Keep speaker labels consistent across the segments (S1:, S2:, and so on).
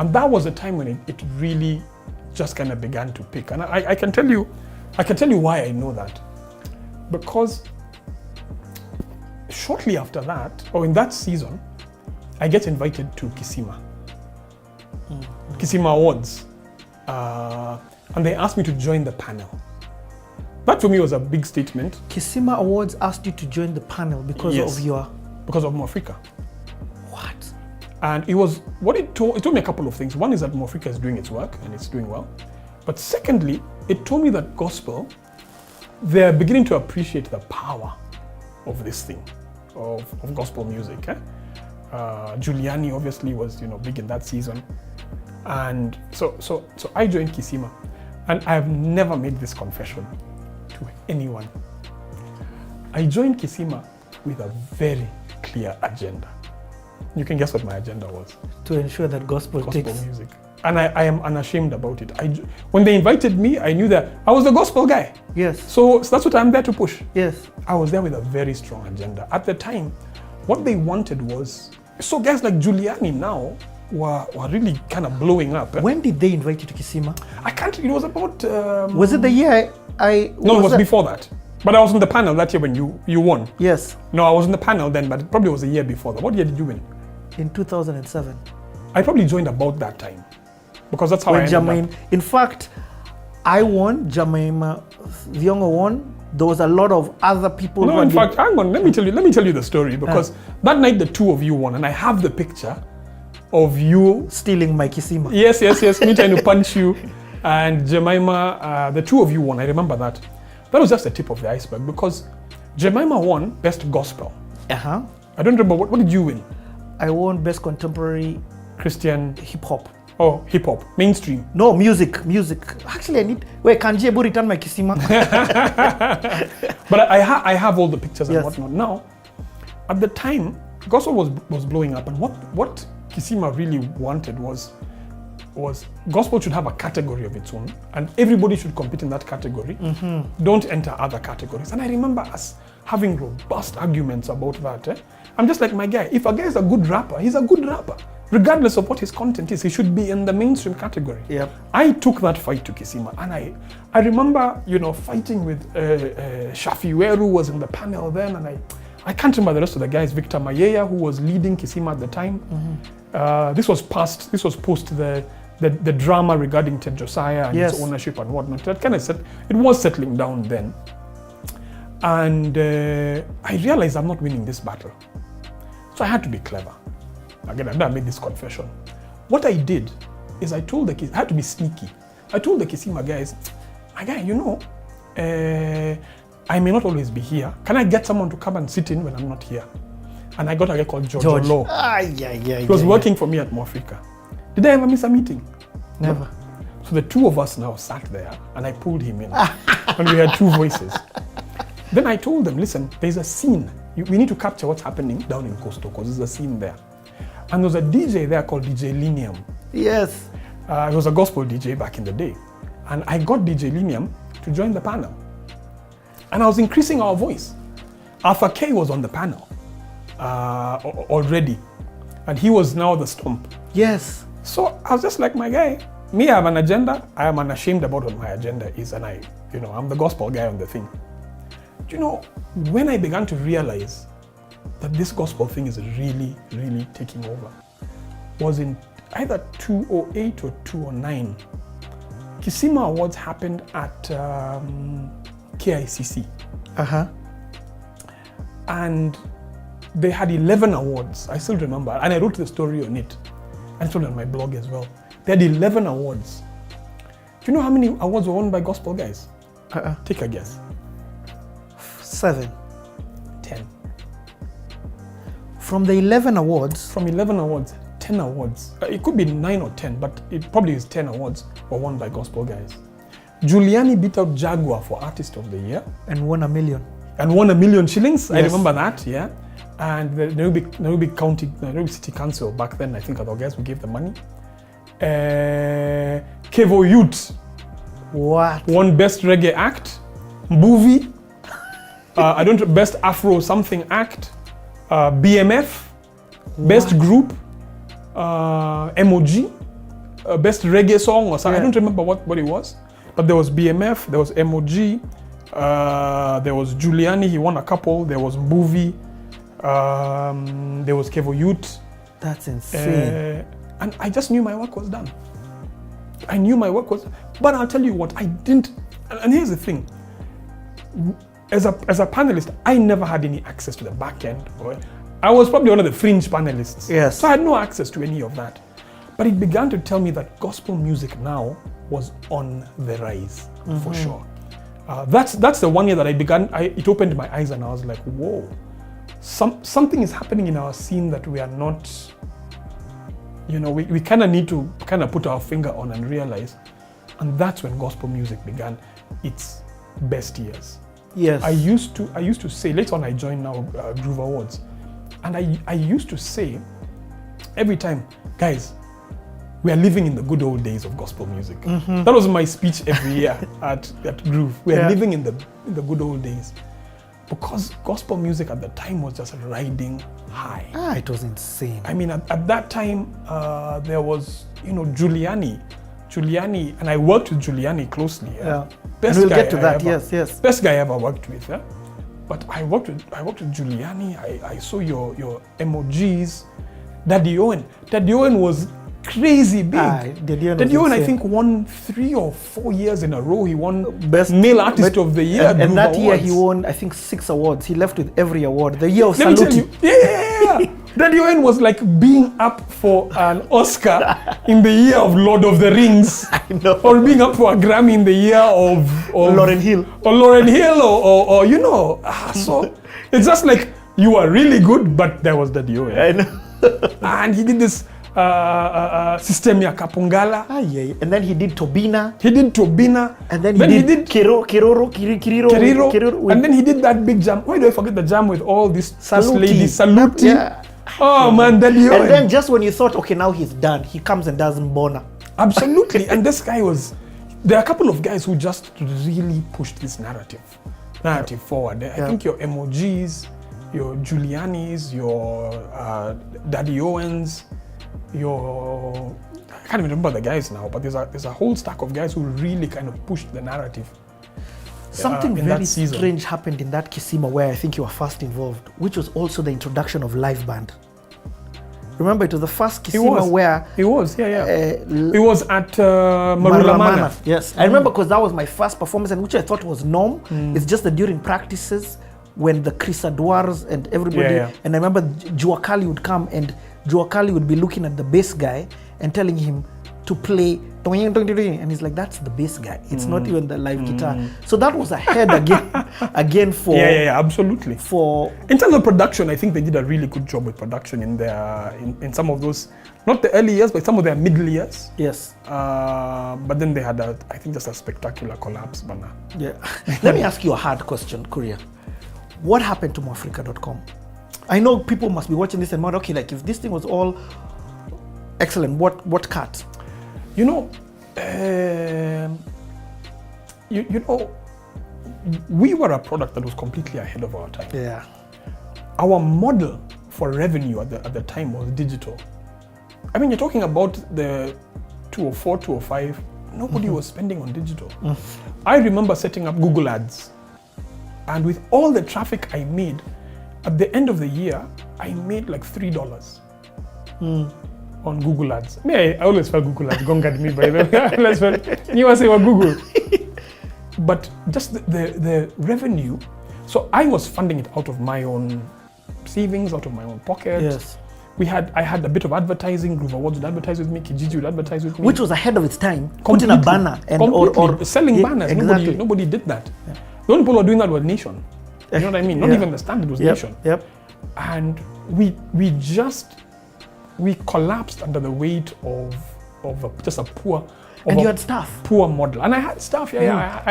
S1: And that was a time when it really just kind of began to pick. And I can tell you why I know that. Because shortly after that, or in that season, I get invited to Kisima. Kisima Awards. And they asked me to join the panel. That for me was a big statement.
S2: Kisima Awards asked you to join the panel because of your...
S1: Because of Moafrika.
S2: What?
S1: And it was, what it told me a couple of things. One is that Moafrika is doing its work and it's doing well. But secondly, it told me that gospel, they're beginning to appreciate the power of this thing, of gospel music. Juliani obviously was, big in that season. And so I joined Kisima, and I have never made this confession to anyone. I joined Kisima with a very clear agenda. You can guess what my agenda was.
S2: To ensure that gospel
S1: music. And I am unashamed about it. When they invited me, I knew that I was the gospel guy.
S2: Yes.
S1: So that's what I'm there to push.
S2: Yes.
S1: I was there with a very strong agenda. At the time, what they wanted was, so guys like Juliani now were really kind of blowing up.
S2: When did they invite you to Kisima?
S1: I can't, it was about...
S2: was it the year
S1: No, it was before that. But I was on the panel that year when you won.
S2: Yes.
S1: No, I was on the panel then, but it probably was a year before that. What year did you win?
S2: In 2007.
S1: I probably joined about that time. Because that's how I ended up.
S2: In fact, I won, Jemima Viongo won. There was a lot of other people.
S1: No, in fact, hang on, let me tell you the story, because that night the two of you won, and I have the picture of you
S2: stealing my Kisima.
S1: Yes, me trying to punch you, and Jemima, the two of you won. I remember that. That was just the tip of the iceberg, because Jemima won Best Gospel. I don't remember, what did you win?
S2: I won Best Contemporary
S1: Christian
S2: Hip Hop.
S1: Oh, hip hop, mainstream.
S2: No, music. Actually, Kanjii return my Kisima.
S1: But I have all the pictures and whatnot. Now, at the time, gospel was blowing up, and what Kisima really wanted was gospel should have a category of its own, and everybody should compete in that category. Don't enter other categories. And I remember us having robust arguments about that. I'm just like, my guy, if a guy is a good rapper, he's a good rapper. Regardless of what his content is, he should be in the mainstream category.
S2: Yep.
S1: I took that fight to Kisima, and I remember, fighting with Shafi Weru was in the panel then, and I can't remember the rest of the guys. Victor Mayeya, who was leading Kisima at the time. This was post the drama regarding Ted Josiah and his ownership and whatnot. That kind of it was settling down then. And I realized I'm not winning this battle. So I had to be clever. Again, I've never made this confession. What I did is I had to be sneaky. I told the Kisima guys, my guy, I may not always be here. Can I get someone to come and sit in when I'm not here? And I got a guy called George. Law. He was working for me at Moafrika. Did I ever miss a meeting?
S2: Never.
S1: No. So the two of us now sat there, and I pulled him in. And we had two voices. Then I told them, listen, there's a scene. We need to capture what's happening down in Coastal, because there's a scene there. And there was a DJ there called DJ Linium.
S2: Yes.
S1: He was a gospel DJ back in the day. And I got DJ Linium to join the panel. And I was increasing our voice. Alpha K was on the panel already. And he was now the stomp.
S2: Yes.
S1: So I was just like, my guy, me, I have an agenda. I am unashamed about what my agenda is. And I'm the gospel guy on the thing. When I began to realize that this gospel thing is really, really taking over, was in either 2008 or 2009. Kisima Awards happened at KICC. And they had 11 awards. I still remember, and I wrote the story on it. And it's on my blog as well. They had 11 awards. Do you know how many awards were won by gospel guys? Take a guess.
S2: 7.
S1: 10.
S2: From the 11 awards?
S1: From 11 awards, 10 awards. It could be 9 or 10, but it probably is 10 awards were won by gospel guys. Juliani beat out Jaguar for Artist of the Year.
S2: And won $1 million.
S1: And won $1 million shillings. Yes. I remember that, yeah. And the Nairobi City Council back then, I think other guys would give the money. Kevo Youth.
S2: What?
S1: Won Best Reggae Act. Movie. Best Afro something act. BMF. What? Best Group. MOG. best reggae song or something.
S2: Yeah.
S1: I don't remember what it was. But there was BMF, there was MOG, there was Juliani, he won a couple, there was Mbuvi, there was Kevo Youth.
S2: That's insane.
S1: And I just knew my work was done. I knew my work was, but I'll tell you what, I didn't, and here's the thing. As a panelist, I never had any access to the back end. I was probably one of the fringe panelists.
S2: Yes.
S1: So I had no access to any of that. But it began to tell me that gospel music now was on the rise, for sure. That's the one year that it opened my eyes and I was like, whoa, something is happening in our scene that we are not, we kind of need to kind of put our finger on and realize. And that's when gospel music began its best years.
S2: Yes.
S1: I used to say, later on I joined now Groove Awards, and I used to say every time, guys, we are living in the good old days of gospel music. That was my speech every year at Groove. We are living in the good old days. Because gospel music at the time was just riding high.
S2: It was insane.
S1: I mean, at that time, there was, Juliani, and I worked with Juliani closely.
S2: Best and we'll get to that, yes.
S1: Best guy I ever worked with. But I worked with Juliani, I saw your MOGs, Daddy Owen. Daddy Owen was crazy big. Daddy Owen, I think, won 3 or 4 years in a row. He won Best Male Artist of the Year.
S2: And that year he won, I think, 6 awards. He left with every award. The year of Saluti.
S1: Yeah. Daddy Owen was like being up for an Oscar in the year of Lord of the Rings.
S2: I know.
S1: Or being up for a Grammy in the year of
S2: Lauryn Hill.
S1: Or Lauryn Hill or so it's just like you are really good, but there was Daddy Owen.
S2: I know.
S1: And he did this System ya Kapungala.
S2: And then he did Tobina. And then he did Kiriro.
S1: And then he did that big jam. Why do I forget the jam with all this ladies? Saluti.
S2: Yeah.
S1: Oh man, Daddy Owen.
S2: And then just when you thought, okay, now he's done, he comes and does Mbona.
S1: Absolutely. And this guy there are a couple of guys who just really pushed this narrative forward. I think your MOGs, your Julianis, your Daddy Owens, I can't even remember the guys now, but there's a whole stack of guys who really kind of pushed the narrative.
S2: Something very strange happened in that Kisima where I think you were first involved, which was also the introduction of live band. Remember, it was the first Kisima where...
S1: It was, it was at Marulamana.
S2: Yes, I remember because that was my first performance, and which I thought was norm. It's just that during practices, when the Chris Adwars and everybody... And I remember Juakali would come and Juakali would be looking at the bass guy and telling him to play, and he's like, that's the bass guy. It's not even the live guitar. So that was ahead again for...
S1: Yeah, absolutely.
S2: In
S1: terms of production, I think they did a really good job with production in some of those, not the early years, but some of their middle years.
S2: Yes.
S1: But then they had, I think, just a spectacular collapse. But
S2: yeah. Let me ask you a hard question, Kuria. What happened to moafrica.com? I know people must be watching this and wonder, okay, like if this thing was all excellent, what cut?
S1: We were a product that was completely ahead of our time.
S2: Yeah.
S1: Our model for revenue at the time was digital. I mean, you're talking about the 204, 205, nobody was spending on digital. I remember setting up Google Ads, and with all the traffic I made, at the end of the year, I made like $3 on Google Ads. I always felt Google Ads, gone at me by the way. You want to say what Google? But just the revenue. So I was funding it out of my own savings, out of my own pocket.
S2: Yes.
S1: I had a bit of advertising. Groove Awards would advertise with me. Kijiji would advertise with me.
S2: Which was ahead of its time. Putting a banner or
S1: selling banners. Exactly. Nobody did that. Yeah. The only people who were doing that was Nation. You know what I mean? Not even the Standard, was Nation.
S2: Yep.
S1: And we collapsed under the weight of just a poor...
S2: And you had staff.
S1: Poor model. And I had staff, I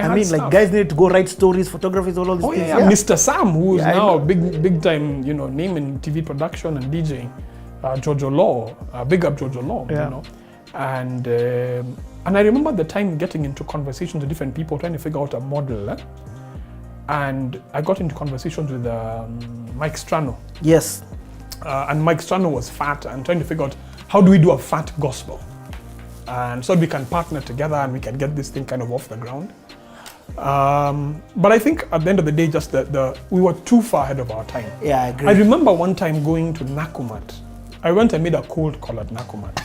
S1: had staff.
S2: Like guys needed to go write stories, photographies, all these things.
S1: Mr. Sam, who is now a big time, name in TV production and DJing. Jojo Law, big up Jojo Law, And I remember the time getting into conversations with different people, trying to figure out a model. And I got into conversations with Mike Strano.
S2: Yes.
S1: And Mike Strano was fat and trying to figure out how do we do a fat gospel. and so we can partner together and we can get this thing kind of off the ground. But I think at the end of the day, just we were too far ahead of our time.
S2: Yeah, I agree.
S1: I remember one time going to Nakumat. I went and made a cold call at Nakumat.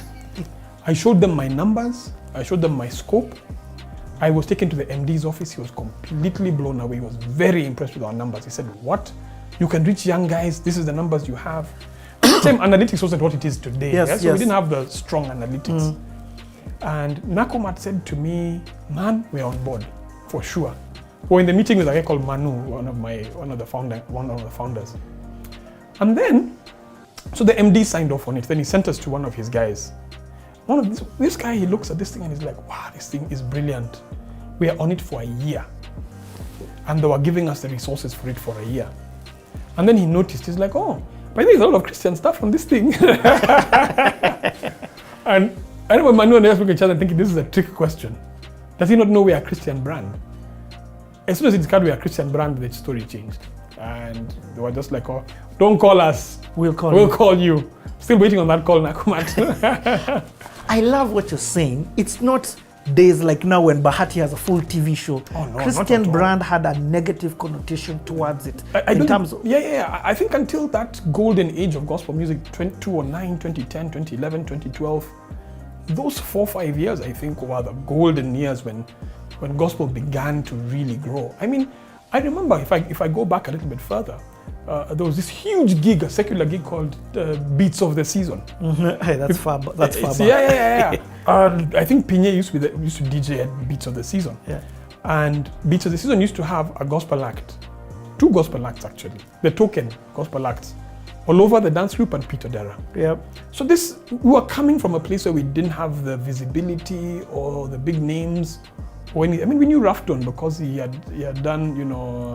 S1: I showed them my numbers. I showed them my scope. I was taken to the MD's office. He was completely blown away. He was very impressed with our numbers. He said, what? You can reach young guys. This is the numbers you have. At the time, analytics wasn't what it is today.
S2: Yes,
S1: So we didn't have the strong analytics. And Nakumat said to me, man, we're on board, for sure. We're in the meeting with a guy called Manu, one of the founders. And then, so the MD signed off on it. Then he sent us to one of his guys. This guy, he looks at this thing and he's like, wow, this thing is brilliant. We are on it for a year. And they were giving us the resources for it for a year. And then he noticed, he's like, oh, by the way, there's a lot of Christian stuff on this thing. And I remember Manu and I look at each other thinking, this is a trick question. Does he not know we are a Christian brand? As soon as he discovered we are a Christian brand, the story changed. And they were just like, oh, don't call us. We'll call you. Still waiting on that call, Nakumat.
S2: I love what you're saying. It's not days like now when Bahati has a full TV show.
S1: Oh, no,
S2: Christian brand had a negative connotation towards it.
S1: I think until that golden age of gospel music, 2009, 2010, 2011, 2012, those 4-5 years, I think, were the golden years when gospel began to really grow. I mean, I remember, if I go back a little bit further, there was this huge gig, a secular gig called Beats of the Season.
S2: Hey, that's far back.
S1: Yeah. I think Pinye used to DJ at Beats of the Season.
S2: Yeah.
S1: And Beats of the Season used to have a gospel act, 2 gospel acts actually, the token gospel acts, all over the dance group and Peter Dara.
S2: Yeah.
S1: So we were coming from a place where we didn't have the visibility or the big names. We knew Rafton because he had done,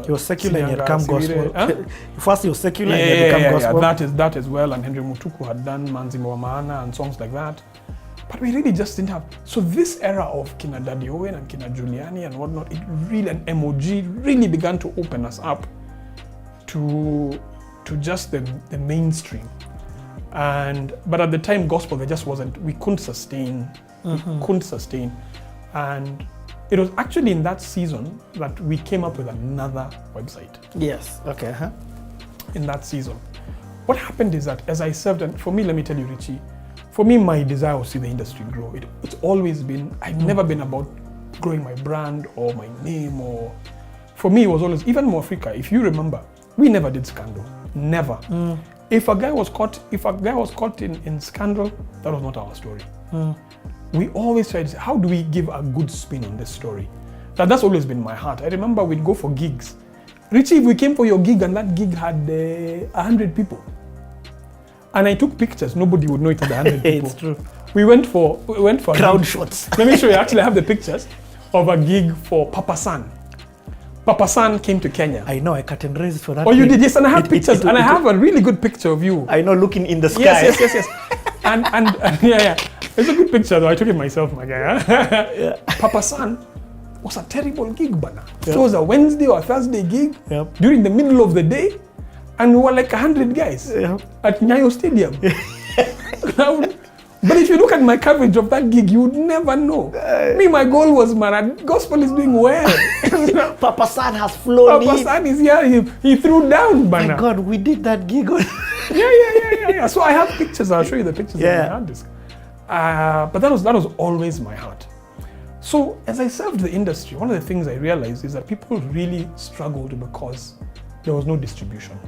S1: he was
S2: secular and he had come gospel. Huh? First he was secular and he had become gospel.
S1: Yeah, that as well. And Henry Mutuku had done Manzimo Maana and songs like that. But we really just didn't have. So this era of Kina Daddy Owen and Kina Juliani and whatnot, it really, and MOG really began to open us up to just the mainstream. But at the time, gospel, there just wasn't, we couldn't sustain. And it was actually in that season that we came up with another website.
S2: Yes, okay.
S1: In that season. What happened is that as I served, and for me, let me tell you, Richie, for me, my desire was to see the industry grow. It's always been, I've never been about growing my brand or my name, or for me, it was always, even more Africa, if you remember, we never did scandal. Never. If a guy was caught in scandal, that was not our story. We always tried to say, how do we give a good spin on this story? That's always been my heart. I remember we'd go for gigs. Richie, if we came for your gig and that gig had 100 people, and I took pictures, nobody would know it had 100 people.
S2: It's true.
S1: We went for
S2: crowd shots.
S1: Let me show you. Actually, I have the pictures of a gig for Papa San. Papa San came to Kenya.
S2: I know, I cut and raised for that.
S1: Oh, you did? Yes, and I have pictures, and I have a really good picture of you.
S2: I know, looking in the sky.
S1: Yes. and yeah. It's a good picture though. I took it myself, my guy. Yeah. Papa San was a terrible gig, Bana. It was a Wednesday or a Thursday gig during the middle of the day, and we were like 100 guys at Nyayo Stadium. But if you look at my coverage of that gig, you would never know. My goal was, gospel is doing well.
S2: Papa San has flown
S1: Papa San is here. He threw down, Bana.
S2: My God, we did that gig.
S1: Yeah. So I have pictures. I'll show you the pictures on my hard disk. But that was always my heart. So as I served the industry, one of the things I realized is that people really struggled because there was no distribution.